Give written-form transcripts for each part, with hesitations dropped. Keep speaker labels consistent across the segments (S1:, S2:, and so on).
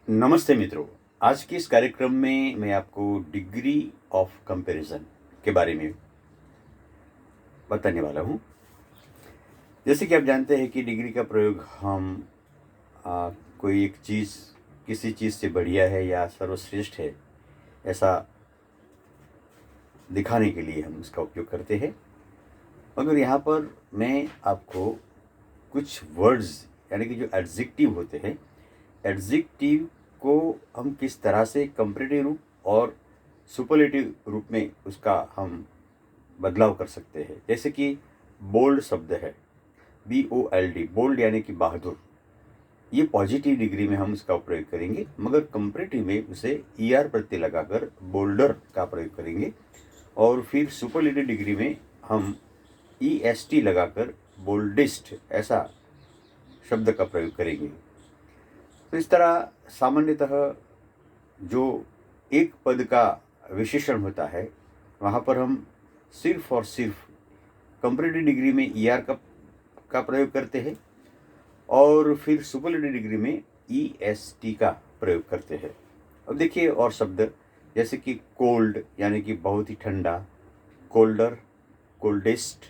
S1: नमस्ते मित्रों। आज के इस कार्यक्रम में मैं आपको डिग्री ऑफ कंपैरिजन के बारे में बताने वाला हूँ। जैसे कि आप जानते हैं कि डिग्री का प्रयोग हम कोई एक चीज़ किसी चीज़ से बढ़िया है या सर्वश्रेष्ठ है ऐसा दिखाने के लिए हम इसका उपयोग करते हैं। मगर यहाँ पर मैं आपको कुछ वर्ड्स यानी कि जो एडजेक्टिव होते हैं, एडजेक्टिव को हम किस तरह से कंपैरेटिव रूप और सुपरलेटिव रूप में उसका हम बदलाव कर सकते हैं। जैसे कि बोल्ड शब्द है, BOLD, बोल्ड यानी कि बहादुर। ये पॉजिटिव डिग्री में हम इसका प्रयोग करेंगे, मगर कंपैरेटिव में उसे ER प्रत्यय लगाकर बोल्डर का प्रयोग करेंगे। और फिर सुपरलेटिव डिग्री में हम EST लगाकर बोल्डेस्ट ऐसा शब्द का प्रयोग करेंगे। तो इस तरह सामान्यतः जो एक पद का विशेषण होता है वहाँ पर हम सिर्फ और सिर्फ कंपैरेटिव डिग्री में ER का प्रयोग करते हैं और फिर सुपरलेटिव डिग्री में EST का प्रयोग करते हैं। अब देखिए और शब्द जैसे कि कोल्ड यानी कि बहुत ही ठंडा, कोल्डर, कोल्डेस्ट,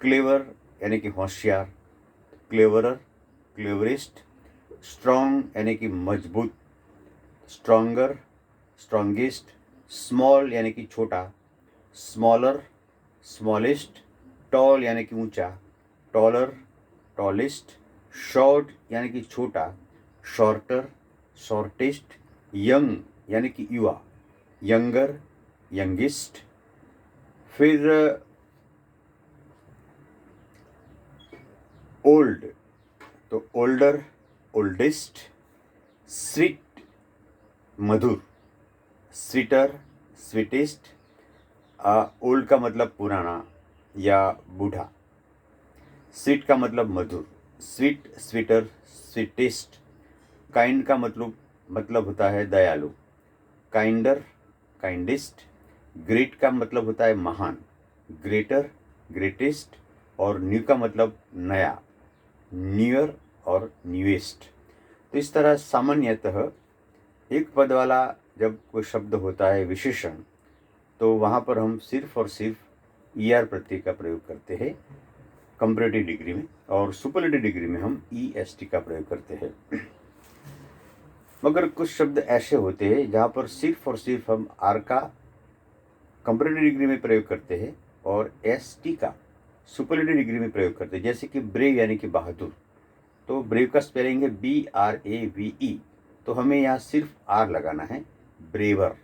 S1: क्लेवर यानी कि होशियार, क्लेवरर, क्लेवरेस्ट, स्ट्रॉन्ग यानी कि मजबूत, स्ट्रॉन्गर, स्ट्रॉन्गेस्ट, स्मॉल यानी कि छोटा, स्मॉलर, स्मॉलेस्ट, टॉल यानी कि ऊंचा, टॉलर, टॉलेस्ट, शॉर्ट यानी कि छोटा, शॉर्टर, शॉर्टेस्ट, यंग यानी कि युवा, यंगर, यंगेस्ट। फिर ओल्ड तो ओल्डर, ओल्डेस्ट, स्वीट मधुर, स्वीटर, स्वीटेस्ट। ओल्ड का मतलब पुराना या बूढ़ा, स्वीट का मतलब मधुर, स्वीट, स्वीटर, स्वीटेस्ट। काइंड का मतलब होता है दयालु, काइंडर, काइंडेस्ट। ग्रेट का मतलब होता है महान, ग्रेटर, ग्रेटेस्ट। और न्यू का मतलब नया, न्यूअर और न्यूएस्ट। तो इस तरह सामान्यतः एक पद वाला जब कोई शब्द होता है विशेषण, तो वहाँ पर हम सिर्फ और सिर्फ ER प्रत्यय का प्रयोग करते हैं कंपैरेटिव डिग्री में, और सुपरलेटिव डिग्री में हम EST का प्रयोग करते हैं। मगर कुछ शब्द ऐसे होते हैं जहाँ पर सिर्फ और सिर्फ हम R का कंपैरेटिव डिग्री में प्रयोग करते हैं और ST का सुपरलेटिव डिग्री में प्रयोग करते हैं। जैसे कि ब्रेव यानी कि बहादुर, तो ब्रेव का स्पेलिंग है BRAVE, तो हमें यहाँ सिर्फ R लगाना है, ब्रेवर।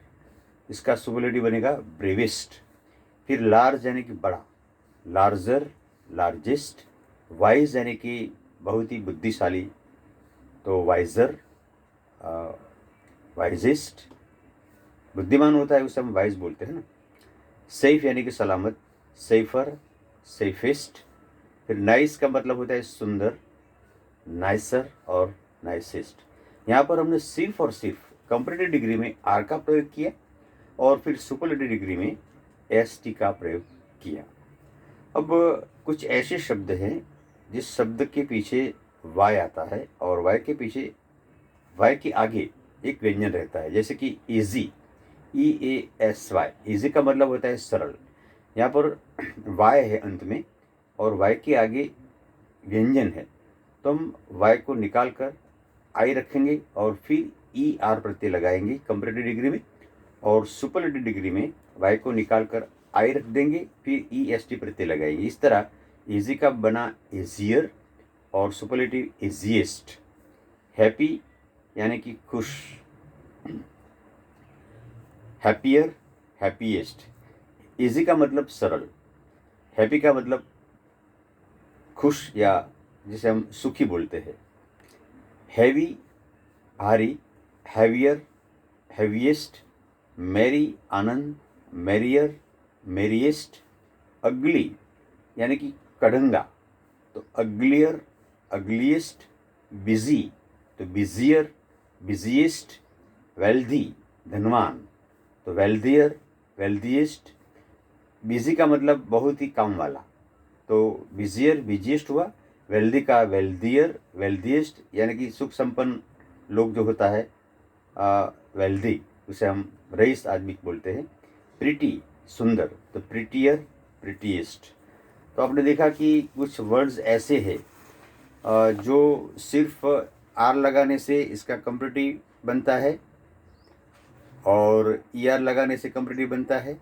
S1: इसका सुपरलेटिव बनेगा ब्रेवेस्ट। फिर लार्ज यानी कि बड़ा, लार्जर, लार्जेस्ट। वाइज यानी कि बहुत ही बुद्धिशाली, तो वाइजर, वाइजेस्ट। बुद्धिमान होता है उसे हम वाइज बोलते हैं ना। सेफ यानी कि सलामत, सेफर, सेफेस्ट। फिर नाइस का मतलब होता है सुंदर, नाइसर और नाइसेस्ट। यहाँ पर हमने सिर्फ और सिर्फ कंपैरेटिव डिग्री में R का प्रयोग किया और फिर सुपरलेटिव डिग्री में ST का प्रयोग किया। अब कुछ ऐसे शब्द हैं जिस शब्द के पीछे Y आता है और Y के आगे एक व्यंजन रहता है। जैसे कि इजी, EASY, इजी का मतलब होता है सरल। यहाँ पर Y है अंत में और Y के आगे व्यंजन है, तो हम Y को निकाल कर I रखेंगे और फिर ER प्रत्यय लगाएंगे कंपैरेटिव डिग्री में, और सुपरलेटिव डिग्री में Y को निकाल कर I रख देंगे, फिर EST प्रत्यय लगाएंगे। इस तरह इजी का बना इजियर और सुपरलेटिव इजिएस्ट। हैप्पी यानी कि खुश, हैप्पियर, हैप्पीएस्ट। इजी का मतलब सरल, हैप्पी का मतलब खुश या जिसे हम सुखी बोलते हैं। हैवी, भारी, हैवियर, हैवीएस्ट। मैरी, आनंद, मैरियर, मैरिएस्ट। अगली यानी कि कड़ंगा, तो अग्लियर, अग्लीस्ट। बिजी तो बिजियर, बिजिएस्ट। वेल्दी, धनवान, तो वेल्दियर, वेल्दिएस्ट। बिजी का मतलब बहुत ही काम वाला, तो बिजियर, बिजिएस्ट हुआ। वेल्दी का वेल्दियर, वेल्दिएस्ट यानी कि सुख संपन्न लोग जो होता है वेल्दी, उसे हम रईस आदमी बोलते हैं। प्रिटी सुंदर, तो प्रिटियर, प्रिटीएस्ट। तो आपने देखा कि कुछ वर्ड्स ऐसे हैं जो सिर्फ आर लगाने से इसका कंपेरेटिव बनता है और ईआर लगाने से कंपेरेटिव बनता है।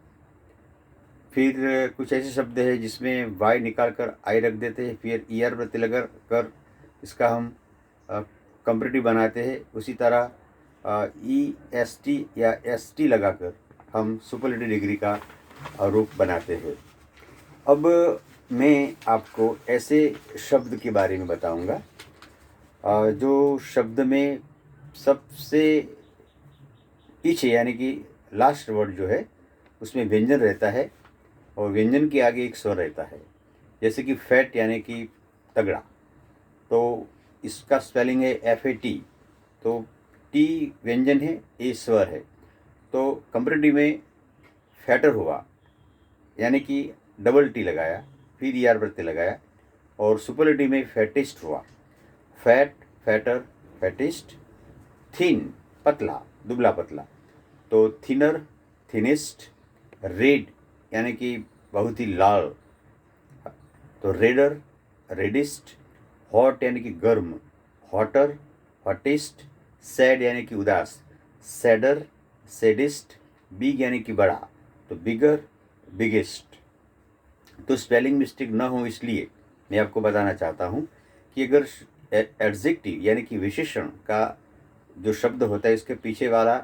S1: फिर कुछ ऐसे शब्द है जिसमें वाई निकाल कर आई रख देते हैं, फिर ईआर प्रत्यय लगा कर इसका हम कंपेरेटिव बनाते हैं। उसी तरह ई एस टी या एस टी लगाकर हम सुपरलेटिव डिग्री का रूप बनाते हैं। अब मैं आपको ऐसे शब्द के बारे में बताऊंगा जो शब्द में सबसे पीछे यानी कि लास्ट वर्ड जो है उसमें व्यंजन रहता है और व्यंजन के आगे एक स्वर रहता है। जैसे कि फैट यानी कि तगड़ा, तो इसका स्पेलिंग है FAT। तो टी व्यंजन है, ए स्वर है, तो कंपेरेटिव में फैटर हुआ यानी कि डबल टी लगाया, फिर ईआर प्रत्यय लगाया, और सुपरलेटिव में फैटिस्ट हुआ। Fat, fatter, फैटिस्ट। थिन पतला, दुबला पतला, तो थिनर, थिनिस्ट। रेड यानी कि बहुत ही लाल, तो रेडर, रेडिस्ट। हॉट यानी कि गर्म, हॉटर, हॉटिस्ट। सैड यानी कि उदास, सैडर, सैडिस्ट। बिग यानी कि बड़ा, तो बिगर, बिगेस्ट। तो स्पेलिंग मिस्टेक ना हो इसलिए मैं आपको बताना चाहता हूँ कि अगर एडजेक्टिव यानी कि विशेषण का जो शब्द होता है इसके पीछे वाला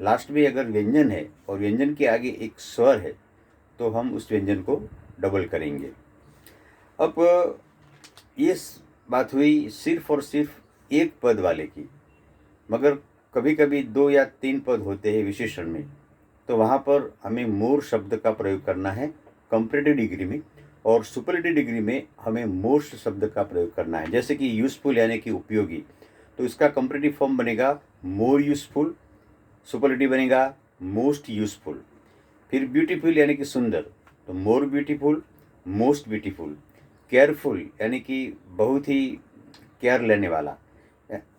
S1: लास्ट में अगर व्यंजन है और व्यंजन के आगे एक स्वर है तो हम उस व्यंजन को डबल करेंगे। अब ये बात हुई सिर्फ और सिर्फ एक पद वाले की, मगर कभी कभी 2 या 3 पद होते हैं विशेषण में, तो वहाँ पर हमें मोर शब्द का प्रयोग करना है कंपैरेटिव डिग्री में, और सुपरलेटिव डिग्री में हमें मोस्ट शब्द का प्रयोग करना है। जैसे कि यूजफुल यानी कि उपयोगी, तो इसका कंपैरेटिव फॉर्म बनेगा मोर यूजफुल, सुपरलेटिव बनेगा मोस्ट यूजफुल। फिर ब्यूटीफुल यानी कि सुंदर, तो more beautiful, most beautiful. Careful यानी कि बहुत ही केयर लेने वाला,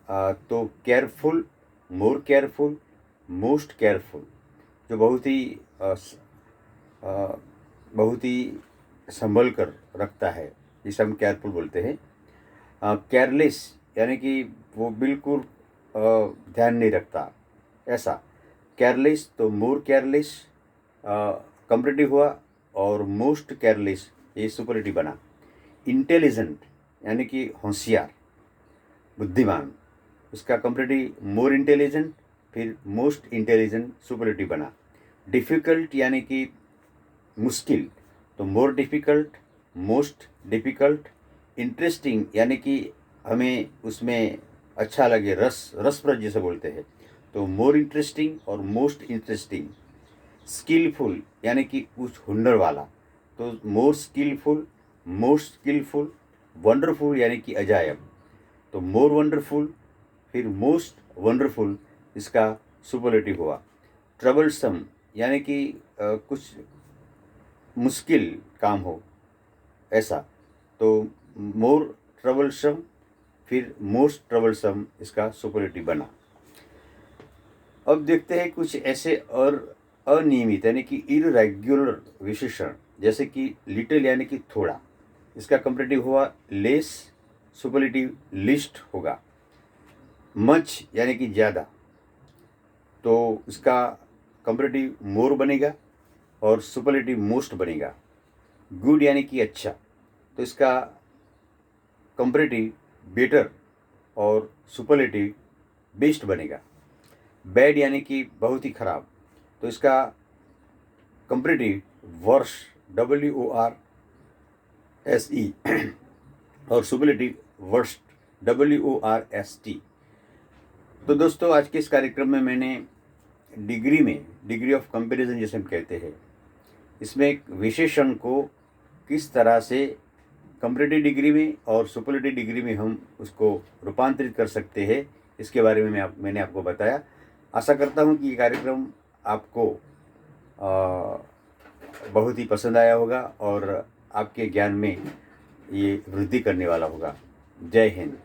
S1: तो careful, more careful, most careful. जो बहुत ही संभल कर रखता है जिसे हम केयरफुल बोलते हैं। केयरलेस यानी कि वो बिल्कुल ध्यान नहीं रखता, ऐसा केयरलेस। तो मोर केयरलेस कंपैरेटिव हुआ और मोस्ट केयरलेस ये सुपरलेटिव बना। इंटेलिजेंट यानी कि होशियार, बुद्धिमान, उसका कंपैरेटिव मोर इंटेलिजेंट, फिर मोस्ट इंटेलिजेंट सुपरलेटिव बना। डिफ़िकल्ट यानी कि मुश्किल, तो more difficult, most difficult. Interesting यानी कि हमें उसमें अच्छा लगे, रसप्रद जिसे बोलते हैं, तो मोर इंटरेस्टिंग और मोस्ट इंटरेस्टिंग। स्किलफुल यानी कि कुछ हुनर वाला, तो मोर स्किलफुल, मोस्ट स्किलफुल। वंडरफुल यानी कि अजायब, तो मोर वंडरफुल, फिर मोस्ट वंडरफुल इसका सुपरलेटिव हुआ। ट्रबलसम यानी कि कुछ मुश्किल काम हो ऐसा, तो मोर ट्रबलसम, फिर मोस्ट ट्रबलसम इसका सुपरलेटिव बना। अब देखते हैं कुछ ऐसे और अनियमित यानी कि इरेगुलर विशेषण, जैसे कि लिटिल यानी कि थोड़ा, इसका कंपैरेटिव हुआ लेस, सुपरलेटिव लिस्ट होगा। मच यानी कि ज़्यादा, तो इसका कंपैरेटिव मोर बनेगा और सुपरलेटिव मोस्ट बनेगा। गुड यानी कि अच्छा, तो इसका कंपैरेटिव बेटर और सुपरलेटिव बेस्ट बनेगा। बैड यानी कि बहुत ही खराब, तो इसका कंपैरेटिव वर्स, WORSE, और सुपरलेटिव वर्स्ट, WORST। तो दोस्तों आज के इस कार्यक्रम में मैंने डिग्री ऑफ कंपैरिजन जैसे हम कहते हैं, इसमें एक विशेषण को किस तरह से कंपैरेटिव डिग्री में और सुपरलेटिव डिग्री में हम उसको रूपांतरित कर सकते हैं, इसके बारे में मैंने आपको बताया। आशा करता हूँ कि ये कार्यक्रम आपको बहुत ही पसंद आया होगा और आपके ज्ञान में ये वृद्धि करने वाला होगा। जय हिंद।